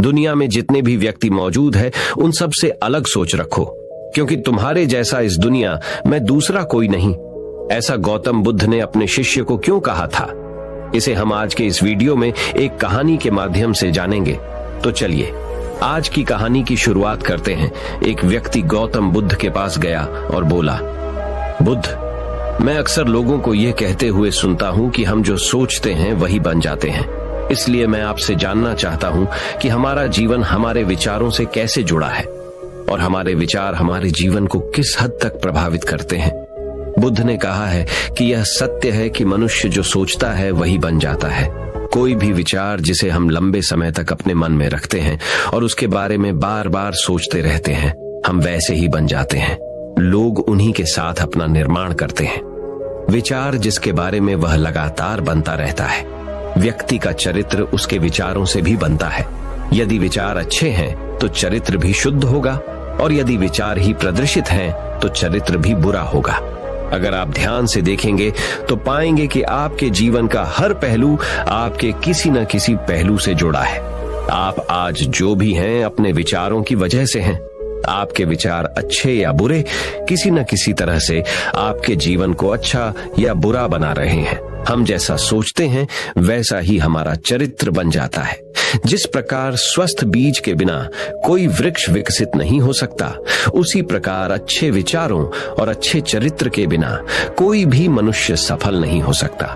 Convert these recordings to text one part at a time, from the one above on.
दुनिया में जितने भी व्यक्ति मौजूद है उन सब से अलग सोच रखो, क्योंकि तुम्हारे जैसा इस दुनिया में दूसरा कोई नहीं। ऐसा गौतम बुद्ध ने अपने शिष्य को क्यों कहा था, इसे हम आज के इस वीडियो में एक कहानी के माध्यम से जानेंगे। तो चलिए आज की कहानी की शुरुआत करते हैं। एक व्यक्ति गौतम बुद्ध के पास गया और बोला, बुद्ध, मैं अक्सर लोगों को यह कहते हुए सुनता हूं कि हम जो सोचते हैं वही बन जाते हैं। इसलिए मैं आपसे जानना चाहता हूं कि हमारा जीवन हमारे विचारों से कैसे जुड़ा है और हमारे विचार हमारे जीवन को किस हद तक प्रभावित करते हैं। बुद्ध ने कहा है कि यह सत्य है कि मनुष्य जो सोचता है वही बन जाता है। कोई भी विचार जिसे हम लंबे समय तक अपने मन में रखते हैं और उसके बारे में बार बार सोचते रहते हैं, हम वैसे ही बन जाते हैं। लोग उन्हीं के साथ अपना निर्माण करते हैं। विचार जिसके बारे में वह लगातार बनता रहता है। व्यक्ति का चरित्र उसके विचारों से भी बनता है। यदि विचार अच्छे हैं तो चरित्र भी शुद्ध होगा, और यदि विचार ही प्रदर्शित हैं तो चरित्र भी बुरा होगा। अगर आप ध्यान से देखेंगे तो पाएंगे कि आपके जीवन का हर पहलू आपके किसी न किसी पहलू से जुड़ा है। आप आज जो भी हैं अपने विचारों की वजह से हैं। आपके विचार अच्छे या बुरे किसी न किसी तरह से आपके जीवन को अच्छा या बुरा बना रहे हैं। हम जैसा सोचते हैं वैसा ही हमारा चरित्र बन जाता है। जिस प्रकार स्वस्थ बीज के बिना कोई वृक्ष विकसित नहीं हो सकता, उसी प्रकार अच्छे विचारों और अच्छे चरित्र के बिना कोई भी मनुष्य सफल नहीं हो सकता।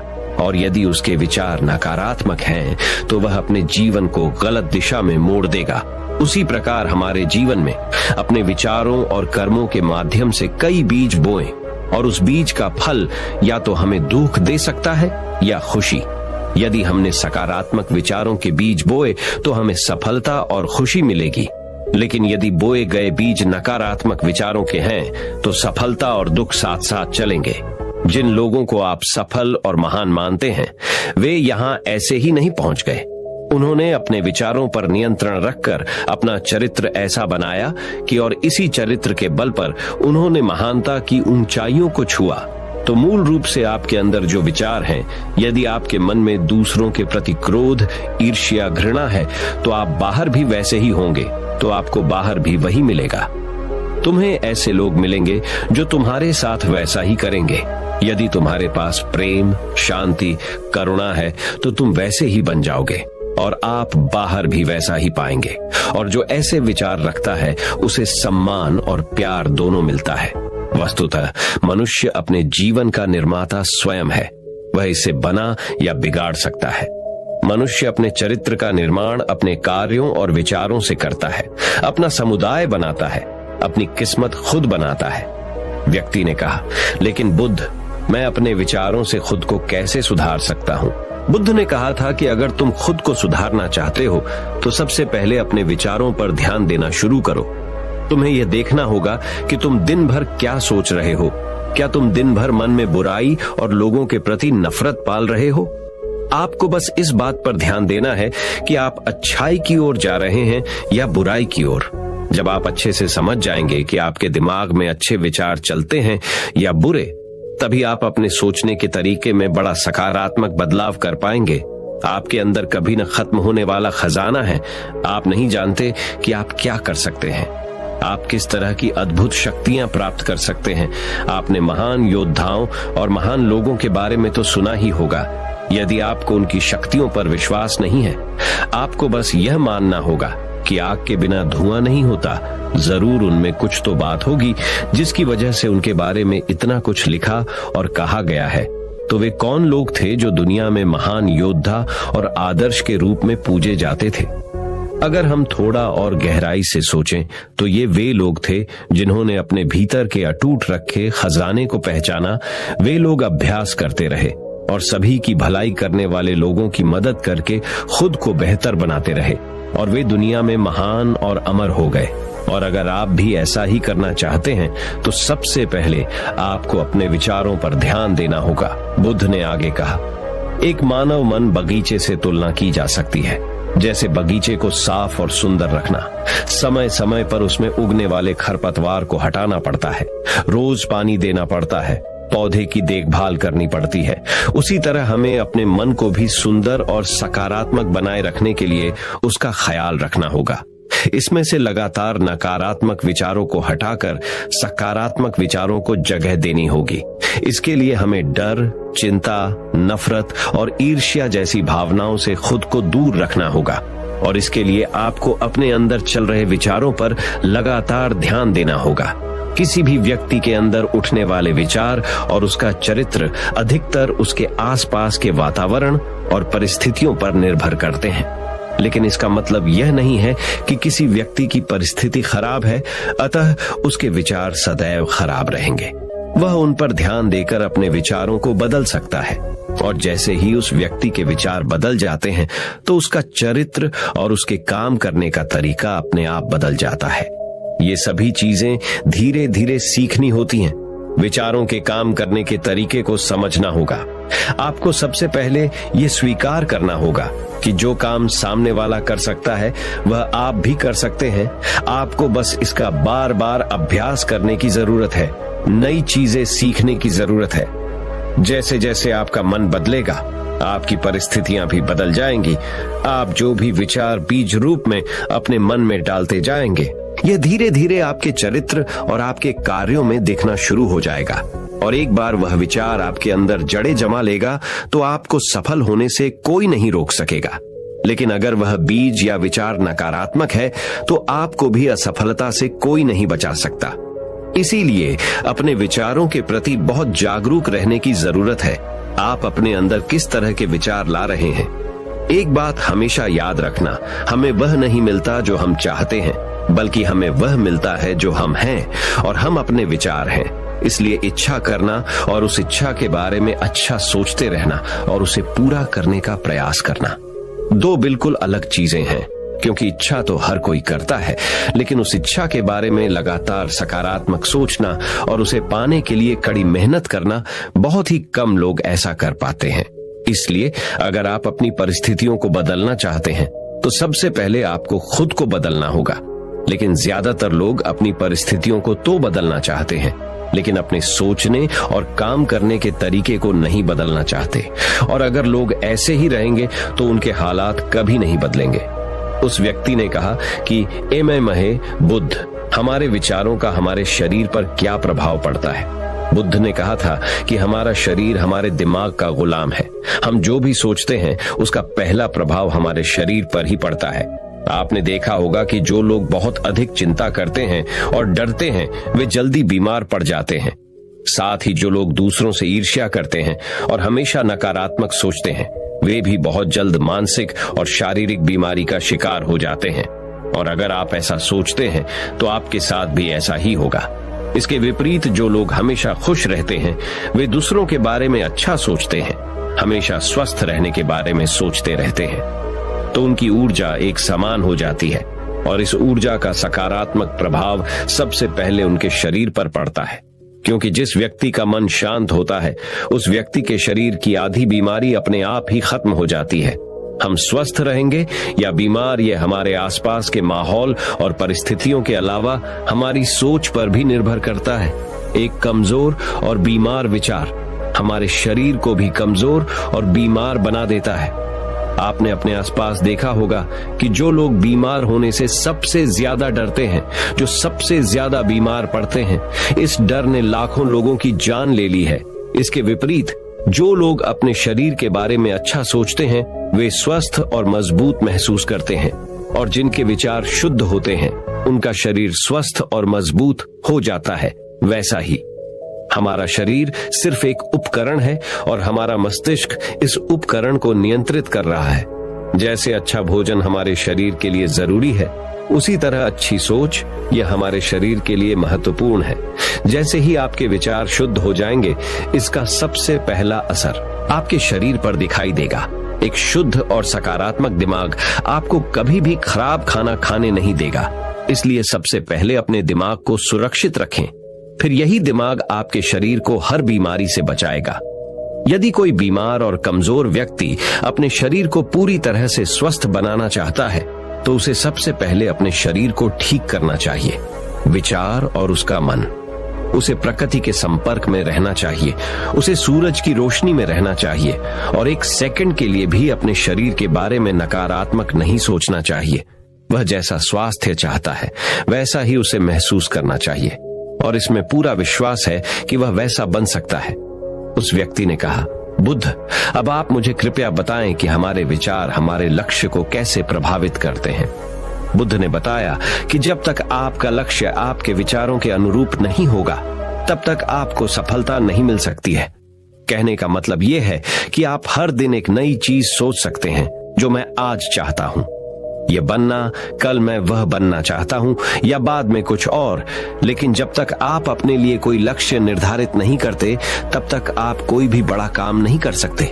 और यदि उसके विचार नकारात्मक हैं तो वह अपने जीवन को गलत दिशा में मोड़ देगा। उसी प्रकार हमारे जीवन में अपने विचारों और कर्मों के माध्यम से कई बीज बोएं, और उस बीज का फल या तो हमें दुख दे सकता है या खुशी। यदि हमने सकारात्मक विचारों के बीज बोए तो हमें सफलता और खुशी मिलेगी, लेकिन यदि बोए गए बीज नकारात्मक विचारों के हैं तो सफलता और दुख साथ साथ चलेंगे। जिन लोगों को आप सफल और महान मानते हैं वे यहाँ ऐसे ही नहीं पहुंच गए। उन्होंने अपने विचारों पर नियंत्रण रखकर अपना चरित्र ऐसा बनाया कि और इसी चरित्र के बल पर उन्होंने महानता की ऊंचाइयों को छुआ। तो मूल रूप से आपके अंदर जो विचार हैं, यदि आपके मन में दूसरों के प्रति क्रोध, ईर्ष्या, घृणा है तो आप बाहर भी वैसे ही होंगे, तो आपको बाहर भी वही मिलेगा। तुम्हें ऐसे लोग मिलेंगे जो तुम्हारे साथ वैसा ही करेंगे। यदि तुम्हारे पास प्रेम, शांति, करुणा है तो तुम वैसे ही बन जाओगे और आप बाहर भी वैसा ही पाएंगे। और जो ऐसे विचार रखता है उसे सम्मान और प्यार दोनों मिलता है। वस्तुतः मनुष्य अपने जीवन का निर्माता स्वयं है। वह इसे बना या बिगाड़ सकता है। मनुष्य अपने चरित्र का निर्माण अपने कार्यों और विचारों से करता है। अपना समुदाय बनाता है, अपनी किस्मत खुद बनाता है। व्यक्ति ने कहा, लेकिन बुद्ध, मैं अपने विचारों से खुद को कैसे सुधार सकता हूँ? बुद्ध ने कहा था कि अगर तुम खुद को सुधारना चाहते हो तो सबसे पहले अपने विचारों पर ध्यान देना शुरू करो। तुम्हें यह देखना होगा कि तुम दिन भर क्या सोच रहे हो। क्या तुम दिन भर मन में बुराई और लोगों के प्रति नफरत पाल रहे हो? आपको बस इस बात पर ध्यान देना है कि आप अच्छाई की ओर जा रहे हैं या बुराई की ओर। जब आप अच्छे से समझ जाएंगे कि आपके दिमाग में अच्छे विचार चलते हैं या बुरे, तभी आप अपने सोचने के तरीके में बड़ा सकारात्मक बदलाव कर पाएंगे। आपके अंदर कभी न खत्म होने वाला खजाना है। आप नहीं जानते कि आप क्या कर सकते हैं। आप किस तरह की अद्भुत शक्तियां प्राप्त कर सकते हैं। आपने महान योद्धाओं और महान लोगों के बारे में तो सुना ही होगा। यदि आपको उनकी शक्तियों पर विश्वास नहीं है, आपको बस यह मानना होगा कि आग के बिना धुआं नहीं होता। जरूर उनमें कुछ तो बात होगी जिसकी वजह से उनके बारे में इतना कुछ लिखा और कहा गया है। तो वे कौन लोग थे जो दुनिया में महान योद्धा और आदर्श के रूप में पूजे जाते थे? अगर हम थोड़ा और गहराई से सोचें तो ये वे लोग थे जिन्होंने अपने भीतर के अटूट रखे खजाने को पहचाना। वे लोग अभ्यास करते रहे और सभी की भलाई करने वाले लोगों की मदद करके खुद को बेहतर बनाते रहे, और वे दुनिया में महान और अमर हो गए। और अगर आप भी ऐसा ही करना चाहते हैं तो सबसे पहले आपको अपने विचारों पर ध्यान देना होगा। बुद्ध ने आगे कहा, एक मानव मन बगीचे से तुलना की जा सकती है। जैसे बगीचे को साफ और सुंदर रखना, समय समय पर उसमें उगने वाले खरपतवार को हटाना पड़ता है, रोज पानी देना पड़ता है, पौधे की देखभाल करनी पड़ती है, उसी तरह हमें अपने मन को भी सुंदर और सकारात्मक बनाए रखने के लिए उसका ख्याल रखना होगा। इसमें से लगातार नकारात्मक विचारों को हटाकर सकारात्मक विचारों को जगह देनी होगी। इसके लिए हमें डर, चिंता, नफरत और ईर्ष्या जैसी भावनाओं से खुद को दूर रखना होगा। और इसके लिए आपको अपने अंदर चल रहे विचारों पर लगातार ध्यान देना होगा। किसी भी व्यक्ति के अंदर उठने वाले विचार और उसका चरित्र अधिकतर उसके आसपास के वातावरण और परिस्थितियों पर निर्भर करते हैं। लेकिन इसका मतलब यह नहीं है कि किसी व्यक्ति की परिस्थिति खराब है, अतः उसके विचार सदैव खराब रहेंगे। वह उन पर ध्यान देकर अपने विचारों को बदल सकता है, और जैसे ही उस व्यक्ति के विचार बदल जाते हैं तो उसका चरित्र और उसके काम करने का तरीका अपने आप बदल जाता है। ये सभी चीजें धीरे धीरे सीखनी होती हैं। विचारों के काम करने के तरीके को समझना होगा। आपको सबसे पहले ये स्वीकार करना होगा कि जो काम सामने वाला कर सकता है वह आप भी कर सकते हैं। आपको बस इसका बार बार अभ्यास करने की जरूरत है, नई चीजें सीखने की जरूरत है। जैसे जैसे आपका मन बदलेगा, आपकी परिस्थितियां भी बदल जाएंगी। आप जो भी विचार बीज रूप में अपने मन में डालते जाएंगे, यह धीरे धीरे आपके चरित्र और आपके कार्यों में दिखना शुरू हो जाएगा। और एक बार वह विचार आपके अंदर जड़ें जमा लेगा तो आपको सफल होने से कोई नहीं रोक सकेगा। लेकिन अगर वह बीज या विचार नकारात्मक है तो आपको भी असफलता से कोई नहीं बचा सकता। इसीलिए अपने विचारों के प्रति बहुत जागरूक रहने की जरूरत है। आप अपने अंदर किस तरह के विचार ला रहे हैं। एक बात हमेशा याद रखना, हमें वह नहीं मिलता जो हम चाहते हैं, बल्कि हमें वह मिलता है जो हम हैं, और हम अपने विचार हैं। इसलिए इच्छा करना और उस इच्छा के बारे में अच्छा सोचते रहना और उसे पूरा करने का प्रयास करना दो बिल्कुल अलग चीजें हैं। क्योंकि इच्छा तो हर कोई करता है, लेकिन उस इच्छा के बारे में लगातार सकारात्मक सोचना और उसे पाने के लिए कड़ी मेहनत करना बहुत ही कम लोग ऐसा कर पाते हैं। इसलिए अगर आप अपनी परिस्थितियों को बदलना चाहते हैं तो सबसे पहले आपको खुद को बदलना होगा। लेकिन ज्यादातर लोग अपनी परिस्थितियों को तो बदलना चाहते हैं, लेकिन अपने सोचने और काम करने के तरीके को नहीं बदलना चाहते। और अगर लोग ऐसे ही रहेंगे तो उनके हालात कभी नहीं बदलेंगे। उस व्यक्ति ने कहा कि ए मैं महे बुद्ध, हमारे विचारों का हमारे शरीर पर क्या प्रभाव पड़ता है। बुद्ध ने कहा था कि हमारा शरीर हमारे दिमाग का गुलाम है। हम जो भी सोचते हैं उसका पहला प्रभाव हमारे शरीर पर ही पड़ता है। आपने देखा होगा कि जो लोग बहुत अधिक चिंता करते हैं और डरते हैं वे जल्दी बीमार पड़ जाते हैं। साथ ही जो लोग दूसरों से ईर्ष्या करते हैं और हमेशा नकारात्मक सोचते हैं वे भी बहुत जल्द मानसिक और शारीरिक बीमारी का शिकार हो जाते हैं। और अगर आप ऐसा सोचते हैं तो आपके साथ भी ऐसा ही होगा। इसके विपरीत जो लोग हमेशा खुश रहते हैं वे दूसरों के बारे में अच्छा सोचते हैं, हमेशा स्वस्थ रहने के बारे में सोचते रहते हैं, तो उनकी ऊर्जा एक समान हो जाती है और इस ऊर्जा का सकारात्मक प्रभाव सबसे पहले उनके शरीर पर पड़ता है। क्योंकि जिस व्यक्ति का मन शांत होता है उस व्यक्ति के शरीर की आधी बीमारी अपने आप ही खत्म हो जाती है। हम स्वस्थ रहेंगे या बीमार, यह हमारे आसपास के माहौल और परिस्थितियों के अलावा हमारी सोच पर भी निर्भर करता है। एक कमजोर और बीमार विचार हमारे शरीर को भी कमजोर और बीमार बना देता है। आपने अपने आसपास देखा होगा कि जो लोग बीमार होने से सबसे ज्यादा डरते हैं, जो सबसे ज्यादा बीमार पड़ते हैं, इस डर ने लाखों लोगों की जान ले ली है। इसके विपरीत जो लोग अपने शरीर के बारे में अच्छा सोचते हैं वे स्वस्थ और मजबूत महसूस करते हैं, और जिनके विचार शुद्ध होते हैं उनका शरीर स्वस्थ और मजबूत हो जाता है। वैसा ही हमारा शरीर सिर्फ एक उपकरण है और हमारा मस्तिष्क इस उपकरण को नियंत्रित कर रहा है। जैसे अच्छा भोजन हमारे शरीर के लिए जरूरी है, उसी तरह अच्छी सोच यह हमारे शरीर के लिए महत्वपूर्ण है। जैसे ही आपके विचार शुद्ध हो जाएंगे, इसका सबसे पहला असर आपके शरीर पर दिखाई देगा। एक शुद्ध और सकारात्मक दिमाग आपको कभी भी खराब खाना खाने नहीं देगा। इसलिए सबसे पहले अपने दिमाग को सुरक्षित रखें, फिर यही दिमाग आपके शरीर को हर बीमारी से बचाएगा। यदि कोई बीमार और कमजोर व्यक्ति अपने शरीर को पूरी तरह से स्वस्थ बनाना चाहता है तो उसे सबसे पहले अपने शरीर को ठीक करना चाहिए, विचार और उसका मन। उसे प्रकृति के संपर्क में रहना चाहिए, उसे सूरज की रोशनी में रहना चाहिए और एक सेकंड के लिए भी अपने शरीर के बारे में नकारात्मक नहीं सोचना चाहिए। वह जैसा स्वास्थ्य चाहता है वैसा ही उसे महसूस करना चाहिए और इसमें पूरा विश्वास है कि वह वैसा बन सकता है। उस व्यक्ति ने कहा, बुद्ध, अब आप मुझे कृपया बताएं कि हमारे विचार हमारे लक्ष्य को कैसे प्रभावित करते हैं। बुद्ध ने बताया कि जब तक आपका लक्ष्य आपके विचारों के अनुरूप नहीं होगा तब तक आपको सफलता नहीं मिल सकती है। कहने का मतलब यह है कि आप हर दिन एक नई चीज सोच सकते हैं, जो मैं आज चाहता हूं, यह बनना, कल मैं वह बनना चाहता हूं या बाद में कुछ और। लेकिन जब तक आप अपने लिए कोई लक्ष्य निर्धारित नहीं करते तब तक आप कोई भी बड़ा काम नहीं कर सकते,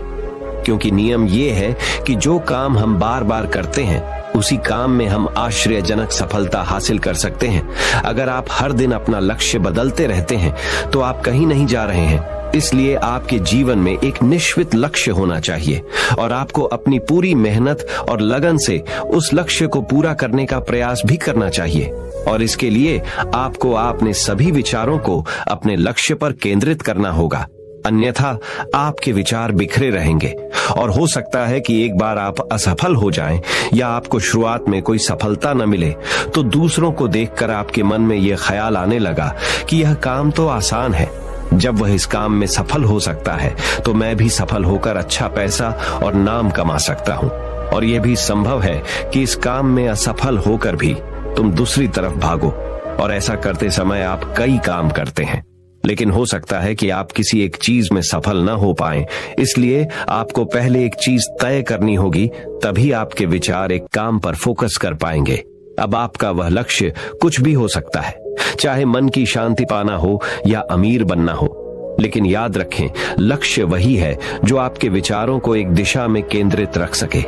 क्योंकि नियम यह है कि जो काम हम बार बार करते हैं उसी काम में हम आश्चर्यजनक सफलता हासिल कर सकते हैं। अगर आप हर दिन अपना लक्ष्य बदलते रहते हैं तो आप कहीं नहीं जा रहे हैं। इसलिए आपके जीवन में एक निश्चित लक्ष्य होना चाहिए और आपको अपनी पूरी मेहनत और लगन से उस लक्ष्य को पूरा करने का प्रयास भी करना चाहिए। और इसके लिए आपको अपने सभी विचारों को अपने लक्ष्य पर केंद्रित करना होगा, अन्यथा आपके विचार बिखरे रहेंगे और हो सकता है कि एक बार आप असफल हो जाएं या आपको शुरुआत में कोई सफलता न मिले तो दूसरों को देखकर आपके मन में यह ख्याल आने लगा कि यह काम तो आसान है, जब वह इस काम में सफल हो सकता है तो मैं भी सफल होकर अच्छा पैसा और नाम कमा सकता हूं। और यह भी संभव है कि इस काम में असफल होकर भी तुम दूसरी तरफ भागो और ऐसा करते समय आप कई काम करते हैं, लेकिन हो सकता है कि आप किसी एक चीज में सफल न हो पाएं। इसलिए आपको पहले एक चीज तय करनी होगी, तभी आपके विचार एक काम पर फोकस कर पाएंगे। अब आपका वह लक्ष्य कुछ भी हो सकता है, चाहे मन की शांति पाना हो या अमीर बनना हो, लेकिन याद रखें, लक्ष्य वही है जो आपके विचारों को एक दिशा में केंद्रित रख सके।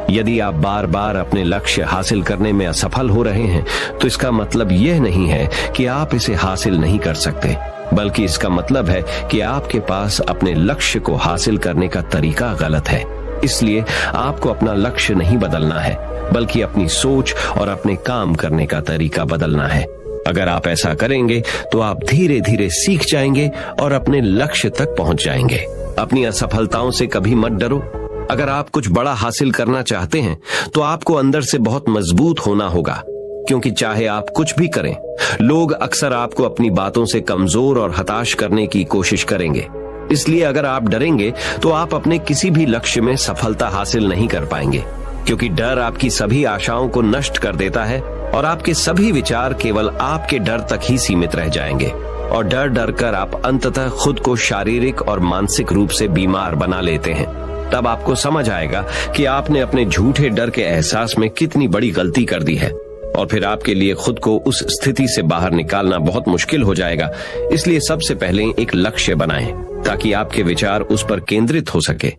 यदि आप बार बार अपने लक्ष्य हासिल करने में असफल हो रहे हैं तो इसका मतलब यह नहीं है कि आप इसे हासिल नहीं कर सकते, बल्कि इसका मतलब है कि आपके पास अपने लक्ष्य को हासिल करने का तरीका गलत है। इसलिए आपको अपना लक्ष्य नहीं बदलना है, बल्कि अपनी सोच और अपने काम करने का तरीका बदलना है। अगर आप ऐसा करेंगे तो आप धीरे धीरे सीख जाएंगे और अपने लक्ष्य तक पहुंच जाएंगे। अपनी असफलताओं से कभी मत डरो। अगर आप कुछ बड़ा हासिल करना चाहते हैं तो आपको अंदर से बहुत मजबूत होना होगा, क्योंकि चाहे आप कुछ भी करें, लोग अक्सर आपको अपनी बातों से कमजोर और हताश करने की कोशिश करेंगे। इसलिए अगर आप डरेंगे तो आप अपने किसी भी लक्ष्य में सफलता हासिल नहीं कर पाएंगे, क्योंकि डर आपकी सभी आशाओं को नष्ट कर देता है और आपके सभी विचार केवल आपके डर तक ही सीमित रह जाएंगे और डर डर कर आप अंततः खुद को शारीरिक और मानसिक रूप से बीमार बना लेते हैं। तब आपको समझ आएगा कि आपने अपने झूठे डर के एहसास में कितनी बड़ी गलती कर दी है और फिर आपके लिए खुद को उस स्थिति से बाहर निकालना बहुत मुश्किल हो जाएगा। इसलिए सबसे पहले एक लक्ष्य बनाएं ताकि आपके विचार उस पर केंद्रित हो सके।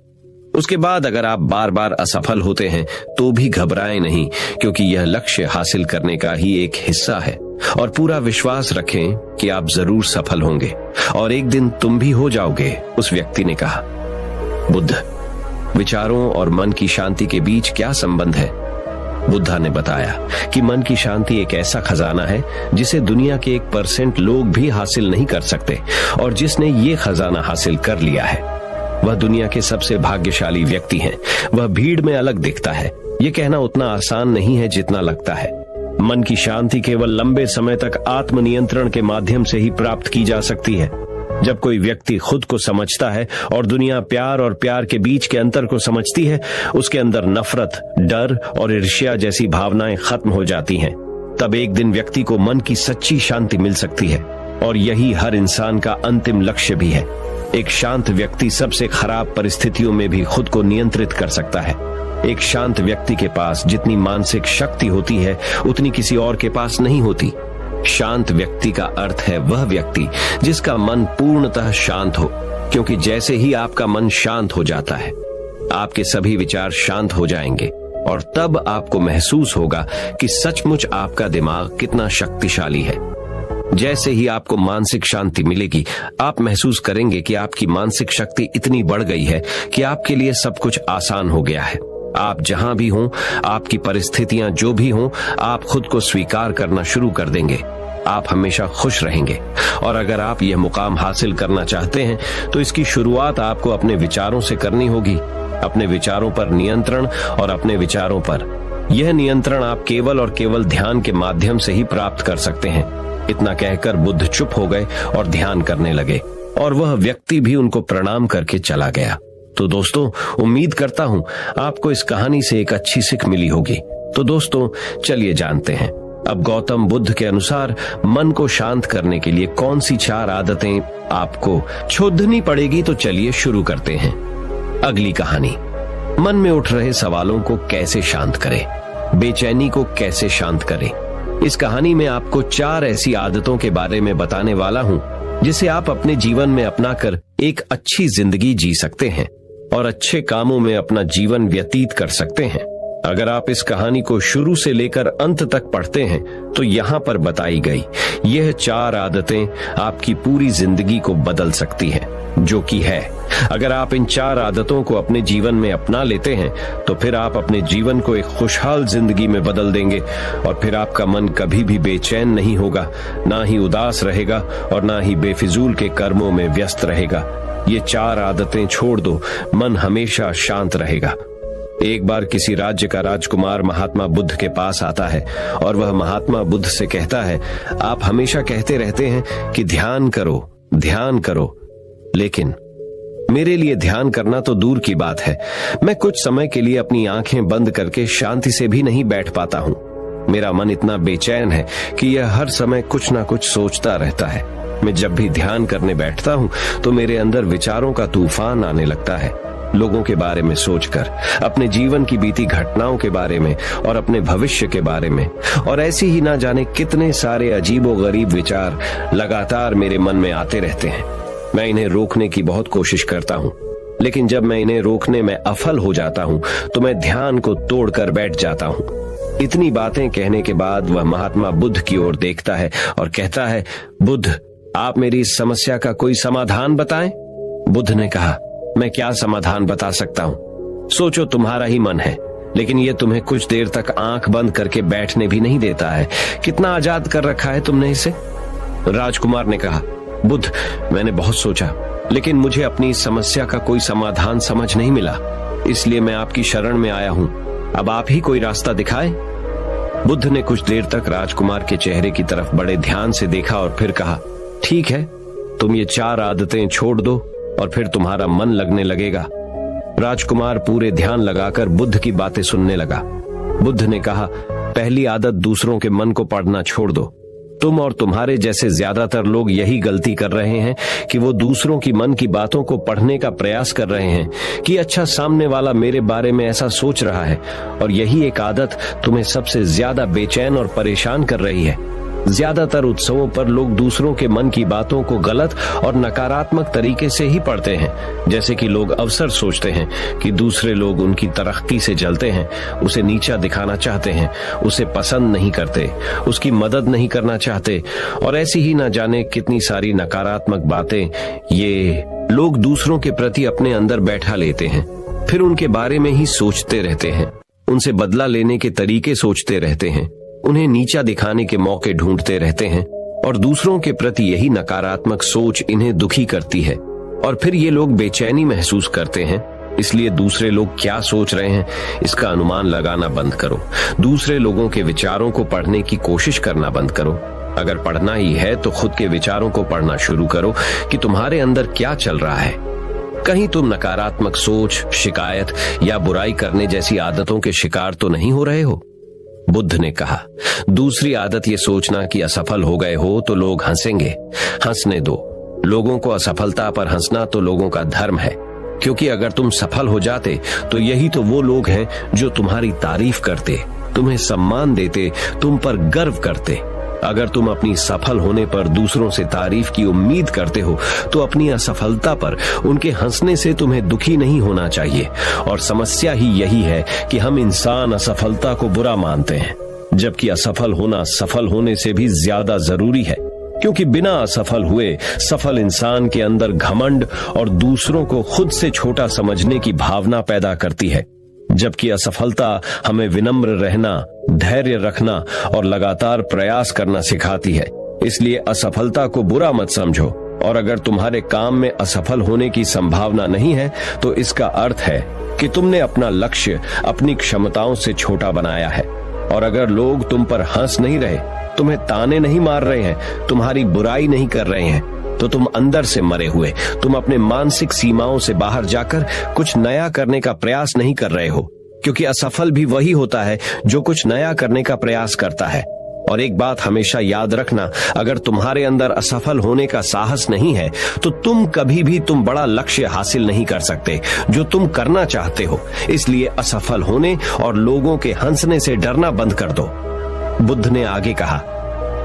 उसके बाद अगर आप बार बार असफल होते हैं तो भी घबराएं नहीं, क्योंकि यह लक्ष्य हासिल करने का ही एक हिस्सा है और पूरा विश्वास रखें कि आप जरूर सफल होंगे और एक दिन तुम भी हो जाओगे। उस व्यक्ति ने कहा, बुद्ध, विचारों और मन की शांति के बीच क्या संबंध है? बुद्धा ने बताया कि मन की शांति एक ऐसा खजाना है जिसे दुनिया के 1% लोग भी हासिल नहीं कर सकते, और जिसने ये खजाना हासिल कर लिया है वह दुनिया के सबसे भाग्यशाली व्यक्ति हैं। वह भीड़ में अलग दिखता है। ये कहना उतना आसान नहीं है जितना लगता है। मन की शांति केवल लंबे समय तक आत्मनियंत्रण के माध्यम से ही प्राप्त की जा सकती है। जब कोई व्यक्ति खुद को समझता है और दुनिया प्यार और प्यार के बीच के अंतर को समझती है, उसके अंदर नफरत, डर और ईर्ष्या जैसी भावनाएं खत्म हो जाती हैं। तब एक दिन व्यक्ति को मन की सच्ची शांति मिल सकती है और यही हर इंसान का अंतिम लक्ष्य भी है। एक शांत व्यक्ति सबसे खराब परिस्थितियों में भी खुद को नियंत्रित कर सकता है। एक शांत व्यक्ति के पास जितनी मानसिक शक्ति होती है उतनी किसी और के पास नहीं होती। शांत व्यक्ति का अर्थ है वह व्यक्ति जिसका मन पूर्णतः शांत हो, क्योंकि जैसे ही आपका मन शांत हो जाता है आपके सभी विचार शांत हो जाएंगे और तब आपको महसूस होगा कि सचमुच आपका दिमाग कितना शक्तिशाली है। जैसे ही आपको मानसिक शांति मिलेगी, आप महसूस करेंगे कि आपकी मानसिक शक्ति इतनी बढ़ गई है कि आपके लिए सब कुछ आसान हो गया है। आप जहां भी हों, आपकी परिस्थितियां जो भी हों, आप खुद को स्वीकार करना शुरू कर देंगे। आप हमेशा खुश रहेंगे। और अगर आप यह मुकाम हासिल करना चाहते हैं तो इसकी शुरुआत आपको अपने विचारों से करनी होगी। अपने विचारों पर नियंत्रण और अपने विचारों पर यह नियंत्रण आप केवल और केवल ध्यान के माध्यम से ही प्राप्त कर सकते हैं। इतना कहकर बुद्ध चुप हो गए और ध्यान करने लगे और वह व्यक्ति भी उनको प्रणाम करके चला गया। तो दोस्तों, उम्मीद करता हूं आपको इस कहानी से एक अच्छी सीख मिली होगी। तो दोस्तों, चलिए जानते हैं अब गौतम बुद्ध के अनुसार मन को शांत करने के लिए कौन सी 4 आदतें आपको छोड़नी पड़ेगी। तो चलिए शुरू करते हैं अगली कहानी। मन में उठ रहे सवालों को कैसे शांत करें, बेचैनी को कैसे शांत करें। इस कहानी में आपको 4 ऐसी आदतों के बारे में बताने वाला हूं जिसे आप अपने जीवन में अपनाकर एक अच्छी जिंदगी जी सकते हैं और अच्छे कामों में अपना जीवन व्यतीत कर सकते हैं। अगर आप इस कहानी को शुरू से लेकर अंत तक पढ़ते हैं तो यहाँ पर बताई गई यह 4 आदतें आपकी पूरी जिंदगी को बदल सकती हैं, जो कि है अगर आप इन 4 आदतों को अपने जीवन में अपना लेते हैं तो फिर आप अपने जीवन को एक खुशहाल जिंदगी में बदल देंगे और फिर आपका मन कभी भी बेचैन नहीं होगा, ना ही उदास रहेगा और ना ही बेफिजूल के कर्मों में व्यस्त रहेगा। ये 4 आदतें छोड़ दो, मन हमेशा शांत रहेगा। एक बार किसी राज्य का राजकुमार महात्मा बुद्ध के पास आता है और वह महात्मा बुद्ध से कहता है, आप हमेशा कहते रहते हैं कि ध्यान करो, लेकिन मेरे लिए ध्यान करना तो दूर की बात है। मैं कुछ समय के लिए अपनी आंखें बंद करके शांति से भी नहीं बैठ पाता हूँ। मेरा मन इतना बेचैन है कि यह हर समय कुछ ना कुछ सोचता रहता है। मैं जब भी ध्यान करने बैठता हूँ तो मेरे अंदर विचारों का तूफान आने लगता है, लोगों के बारे में सोचकर, अपने जीवन की बीती घटनाओं के बारे में और अपने भविष्य के बारे में, और ऐसी ही ना जाने कितने सारे अजीबोगरीब विचार लगातार मेरे मन में आते रहते हैं। मैं इन्हें रोकने की बहुत कोशिश करता हूँ, लेकिन जब मैं इन्हें रोकने में असफल हो जाता हूँ तो मैं ध्यान को तोड़कर बैठ जाता हूँ। इतनी बातें कहने के बाद वह महात्मा बुद्ध की ओर देखता है और कहता है, बुद्ध, आप मेरी इस समस्या का कोई समाधान बताएं। बुद्ध ने कहा, मैं क्या समाधान बता सकता हूँ, सोचो, तुम्हारा ही मन है, लेकिन ये तुम्हें कुछ देर तक आंख बंद करके बैठने भी नहीं देता है। कितना आजाद कर रखा है तुमने इसे। राजकुमार ने कहा, बुद्ध, मैंने बहुत सोचा, लेकिन मुझे अपनी इस समस्या का कोई समाधान समझ नहीं मिला, इसलिए मैं आपकी शरण में आया हूँ। अब आप ही कोई रास्ता दिखाएं। बुद्ध ने कुछ देर तक राजकुमार के चेहरे की तरफ बड़े ध्यान से देखा और फिर कहा, ठीक है, तुम ये 4 आदतें छोड़ दो और फिर तुम्हारा मन लगने लगेगा। राजकुमार पूरे ध्यान लगाकर बुद्ध की बातें सुनने लगा। बुद्ध ने कहा, पहली आदत दूसरों के मन को पढ़ना छोड़ दो। तुम और तुम्हारे जैसे ज्यादातर लोग यही गलती कर रहे हैं कि वो दूसरों की मन की बातों को पढ़ने का प्रयास कर रहे हैं कि अच्छा, सामने वाला मेरे बारे में ऐसा सोच रहा है, और यही एक आदत तुम्हें सबसे ज्यादा बेचैन और परेशान कर रही है। ज्यादातर उत्सवों पर लोग दूसरों के मन की बातों को गलत और नकारात्मक तरीके से ही पढ़ते हैं, जैसे कि लोग अवसर सोचते हैं कि दूसरे लोग उनकी तरक्की से जलते हैं, उसे नीचा दिखाना चाहते हैं, उसे पसंद नहीं करते, उसकी मदद नहीं करना चाहते, और ऐसी ही ना जाने कितनी सारी नकारात्मक बातें ये लोग दूसरों के प्रति अपने अंदर बैठा लेते हैं। फिर उनके बारे में ही सोचते रहते हैं, उनसे बदला लेने के तरीके सोचते रहते हैं, उन्हें नीचा दिखाने के मौके ढूंढते रहते हैं, और दूसरों के प्रति यही नकारात्मक सोच इन्हें दुखी करती है। और फिर ये लोग बेचैनी महसूस करते हैं, इसलिए दूसरे लोग क्या सोच रहे हैं इसका अनुमान लगाना बंद करो। दूसरे लोगों के विचारों को पढ़ने की कोशिश करना बंद करो। अगर पढ़ना ही है तो खुद के विचारों को पढ़ना शुरू करो कि तुम्हारे अंदर क्या चल रहा है। कहीं तुम नकारात्मक सोच, शिकायत या बुराई करने जैसी आदतों के शिकार तो नहीं हो रहे हो। बुद्ध ने कहा, दूसरी आदत ये सोचना कि असफल हो गए हो तो लोग हंसेंगे। हंसने दो। लोगों को असफलता पर हंसना तो लोगों का धर्म है, क्योंकि अगर तुम सफल हो जाते तो यही तो वो लोग हैं जो तुम्हारी तारीफ करते, तुम्हें सम्मान देते, तुम पर गर्व करते। अगर तुम अपनी सफल होने पर दूसरों से तारीफ की उम्मीद करते हो तो अपनी असफलता पर उनके हंसने से तुम्हें दुखी नहीं होना चाहिए। और समस्या ही यही है कि हम इंसान असफलता को बुरा मानते हैं, जबकि असफल होना सफल होने से भी ज्यादा जरूरी है, क्योंकि बिना असफल हुए सफल इंसान के अंदर घमंड और दूसरों को खुद से छोटा समझने की भावना पैदा करती है, जबकि असफलता हमें विनम्र रहना, धैर्य रखना और लगातार प्रयास करना सिखाती है। इसलिए असफलता को बुरा मत समझो, और अगर तुम्हारे काम में असफल होने की संभावना नहीं है तो इसका अर्थ है कि तुमने अपना लक्ष्य अपनी क्षमताओं से छोटा बनाया है। और अगर लोग तुम पर हंस नहीं रहे, तुम्हें ताने नहीं मार रहे हैं, तुम्हारी बुराई नहीं कर रहे हैं, तो तुम अंदर से मरे हुए, तुम अपने मानसिक सीमाओं से बाहर जाकर कुछ नया करने का प्रयास नहीं कर रहे हो, क्योंकि असफल भी वही होता है जो कुछ नया करने का प्रयास करता है। और एक बात हमेशा याद रखना, अगर तुम्हारे अंदर असफल होने का साहस नहीं है तो तुम कभी भी बड़ा लक्ष्य हासिल नहीं कर सकते जो तुम करना चाहते हो। इसलिए असफल होने और लोगों के हंसने से डरना बंद कर दो। बुद्ध ने आगे कहा,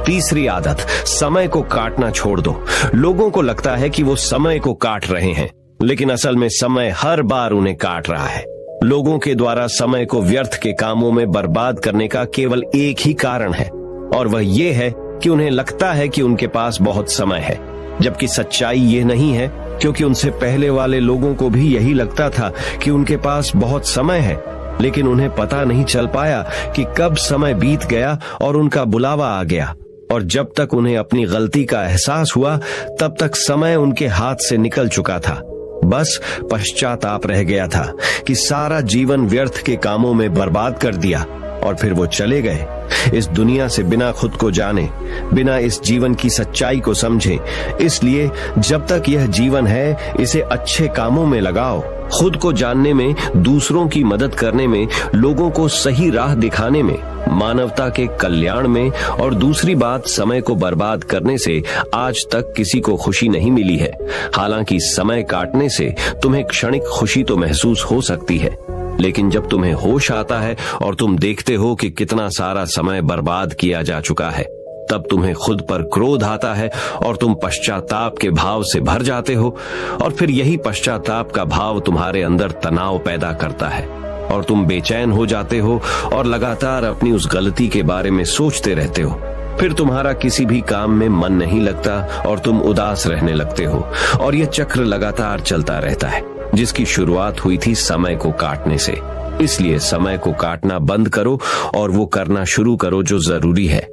तीसरी आदत, समय को काटना छोड़ दो। लोगों को लगता है कि वो समय को काट रहे हैं, लेकिन असल में समय हर बार उन्हें काट रहा है। लोगों के द्वारा समय को व्यर्थ के कामों में बर्बाद करने का केवल एक ही कारण है, और वह ये है कि उन्हें लगता है कि उनके पास बहुत समय है, जबकि सच्चाई ये नहीं है, क्योंकि उनसे पहले वाले लोगों को भी यही लगता था कि उनके पास बहुत समय है, लेकिन उन्हें पता नहीं चल पाया कि कब समय बीत गया और उनका बुलावा आ गया। और जब तक उन्हें अपनी गलती का एहसास हुआ तब तक समय उनके हाथ से निकल चुका था। बस पश्चाताप रह गया था कि सारा जीवन व्यर्थ के कामों में बर्बाद कर दिया, और फिर वो चले गए इस दुनिया से बिना खुद को जाने, बिना इस जीवन की सच्चाई को समझे। इसलिए जब तक यह जीवन है, इसे अच्छे कामों में लगाओ, खुद को जानने में, दूसरों की मदद करने में, लोगों को सही राह दिखाने में, मानवता के कल्याण में। और दूसरी बात, समय को बर्बाद करने से आज तक किसी को खुशी नहीं मिली है। हालांकि समय काटने से तुम्हें क्षणिक खुशी तो महसूस हो सकती है, लेकिन जब तुम्हें होश आता है और तुम देखते हो कि कितना सारा समय बर्बाद किया जा चुका है, तब तुम्हें खुद पर क्रोध आता है और तुम पश्चाताप के भाव से भर जाते हो। और फिर यही पश्चाताप का भाव तुम्हारे अंदर तनाव पैदा करता है और तुम बेचैन हो जाते हो और लगातार अपनी उस गलती के बारे में सोचते रहते हो। फिर तुम्हारा किसी भी काम में मन नहीं लगता और तुम उदास रहने लगते हो, और यह चक्र लगातार चलता रहता है, जिसकी शुरुआत हुई थी समय को काटने से। इसलिए समय को काटना बंद करो और वो करना शुरू करो जो जरूरी है।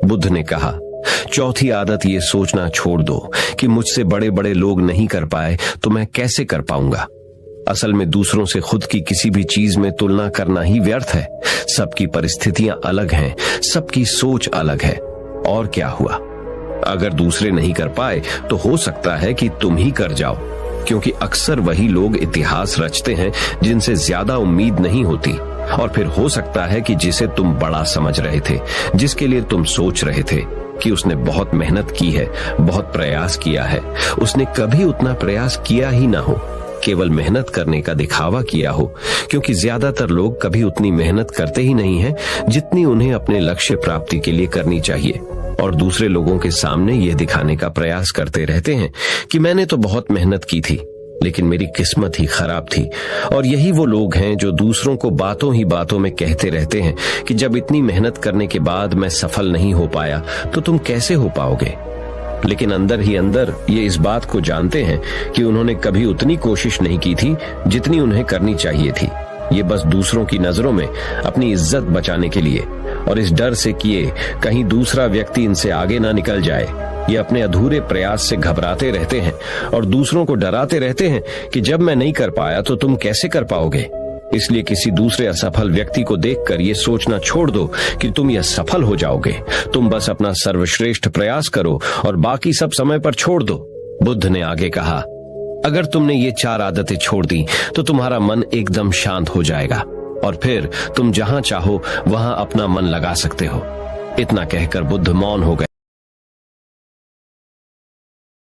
बुद्ध ने कहा, चौथी आदत, ये सोचना छोड़ दो कि मुझसे बड़े बड़े लोग नहीं कर पाए तो मैं कैसे कर पाऊंगा। असल में दूसरों से खुद की किसी भी चीज में तुलना करना ही व्यर्थ है। सबकी परिस्थितियां अलग हैं, सबकी सोच अलग है। और क्या हुआ? अगर दूसरे नहीं कर पाए तो हो सकता है कि तुम ही कर जाओ, क्योंकि अक्सर वही लोग इतिहास रचते हैं जिनसे ज्यादा उम्मीद नहीं होती। और फिर हो सकता है कि जिसे तुम बड़ा समझ रहे थे, जिसके लिए तुम सोच रहे थे कि उसने बहुत मेहनत की है, बहुत प्रयास किया है, उसने कभी उतना प्रयास किया ही ना हो, केवल मेहनत करने का दिखावा किया हो। क्योंकि ज्यादातर लोग कभी उतनी मेहनत करते ही नहीं हैं जितनी उन्हें अपने लक्ष्य प्राप्ति के लिए करनी चाहिए, और दूसरे लोगों के सामने ये दिखाने का प्रयास करते रहते हैं कि मैंने तो बहुत मेहनत की थी, लेकिन मेरी किस्मत ही खराब थी। और यही वो लोग हैं जो दूसरों को बातों ही बातों में कहते रहते हैं कि जब इतनी मेहनत करने के बाद मैं सफल नहीं हो पाया तो तुम कैसे हो पाओगे। लेकिन अंदर ही अंदर ये इस बात को जानते हैं कि उन्होंने कभी उतनी कोशिश नहीं की थी जितनी उन्हें करनी चाहिए थी। ये बस दूसरों की नजरों में अपनी इज्जत बचाने के लिए, और इस डर से किए कहीं दूसरा व्यक्ति इनसे आगे ना निकल जाए, ये अपने अधूरे प्रयास से घबराते रहते हैं और दूसरों को डराते रहते हैं कि जब मैं नहीं कर पाया तो तुम कैसे कर पाओगे। इसलिए किसी दूसरे असफल व्यक्ति को देखकर ये सोचना छोड़ दो कि तुम यह सफल हो जाओगे। तुम बस अपना सर्वश्रेष्ठ प्रयास करो और बाकी सब समय पर छोड़ दो। बुद्ध ने आगे कहा, अगर तुमने ये 4 आदतें छोड़ दी तो तुम्हारा मन एकदम शांत हो जाएगा, और फिर तुम जहां चाहो वहां अपना मन लगा सकते हो। इतना कहकर बुद्ध मौन हो गए।